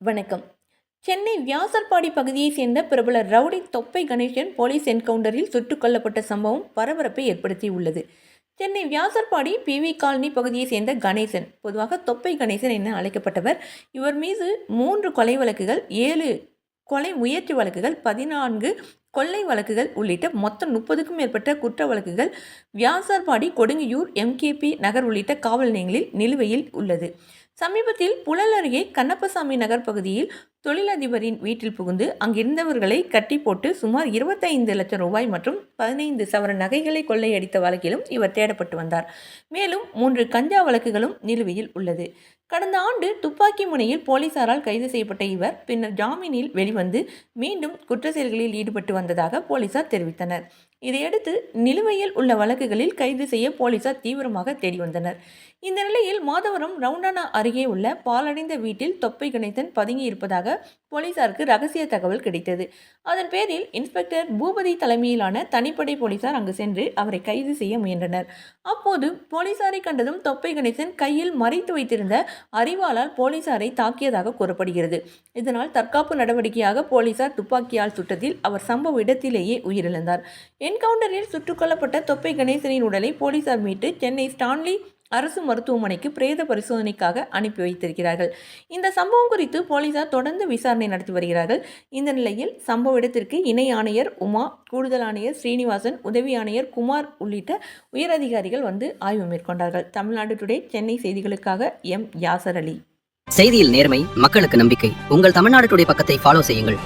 வணக்கம். சென்னை வியாசர்பாடி பகுதியைச் சேர்ந்த பிரபல ரவுடி தொப்பை கணேசன் போலீஸ் என்கவுண்டரில் சுட்டுக் கொல்லப்பட்ட சம்பவம் பரபரப்பை ஏற்படுத்தியுள்ளது. சென்னை வியாசர்பாடி PV காலனி பகுதியைச் சேர்ந்த கணேசன், பொதுவாக தொப்பை கணேசன் என அழைக்கப்பட்டவர். இவர் மீது 3 கொலை வழக்குகள், 7 கொலை முயற்சி வழக்குகள், 14 கொள்ளை வழக்குகள் உள்ளிட்ட மொத்தம் 30க்கும் மேற்பட்ட குற்ற வழக்குகள் வியாசர்பாடி, கொடுங்கையூர், MKP நகர் உள்ளிட்ட காவல் நிலையங்களில் நிலுவையில் உள்ளது. சமீபத்தில் புழல் அருகே கண்ணப்பசாமி நகர் பகுதியில் தொழிலதிபரின் வீட்டில் புகுந்து அங்கிருந்தவர்களை கட்டி போட்டு சுமார் 25 லட்சம் ரூபாய் மற்றும் 15 சவரன் நகைகளை கொள்ளையடித்த வழக்கிலும் இவர் தேடப்பட்டு வந்தார். மேலும் 3 கஞ்சா வழக்குகளும் நிலுவையில் உள்ளது. கடந்த ஆண்டு துப்பாக்கி முனையில் போலீசாரால் கைது செய்யப்பட்ட இவர் பின்னர் ஜாமீனில் வெளிவந்து மீண்டும் குற்ற செயல்களில் ஈடுபட்டு வந்ததாக போலீசார் தெரிவித்தனர். இதையடுத்து நிலுவையில் உள்ள வழக்குகளில் கைது செய்ய போலீசார் தீவிரமாக தேடி வந்தனர். இந்த நிலையில் மாதவரம் ரவுண்டானா அருகே உள்ள பாலடைந்த வீட்டில் தொப்பை கணேசன் பதுங்கி இருப்பதாக போலீசாருக்கு ரகசிய தகவல் கிடைத்தது. அதன் பேரில் இன்ஸ்பெக்டர் பூபதி தலைமையிலான தனிப்படை போலீசார் அங்கு சென்று அவரை கைது செய்ய முயன்றனர். அப்போது போலீசாரை கண்டதும் தொப்பை கணேசன் கையில் மறைத்து வைத்திருந்த அரிவாளால் போலீசாரை தாக்கியதாக கூறப்படுகிறது. இதனால் தற்காப்பு நடவடிக்கையாக போலீசார் துப்பாக்கியால் சுட்டதில் அவர் சம்பவ இடத்திலேயே உயிரிழந்தார். என்கவுண்டரில் சுட்டுக் கொல்லப்பட்ட தொப்பை கணேசனின் உடலை போலீசார் மீட்டு சென்னை ஸ்டான்லி அரசு மருத்துவமனைக்கு பிரேத பரிசோதனைக்காக அனுப்பி வைத்திருக்கிறார்கள். இந்த சம்பவம் குறித்து போலீசார் தொடர்ந்து விசாரணை நடத்தி வருகிறார்கள். இந்த நிலையில் சம்பவ இடத்திற்கு இணை ஆணையர் உமா, கூடுதல் ஆணையர் ஸ்ரீனிவாசன், உதவி ஆணையர் குமார் உள்ளிட்ட உயரதிகாரிகள் வந்து ஆய்வு மேற்கொண்டார்கள். தமிழ்நாடு டுடே சென்னை செய்திகளுக்காக M. யாசர் அலி. செய்தியில் நேர்மை, மக்களுக்கு நம்பிக்கை. உங்கள் தமிழ்நாடு டுடே பக்கத்தை ஃபாலோ செய்யுங்கள்.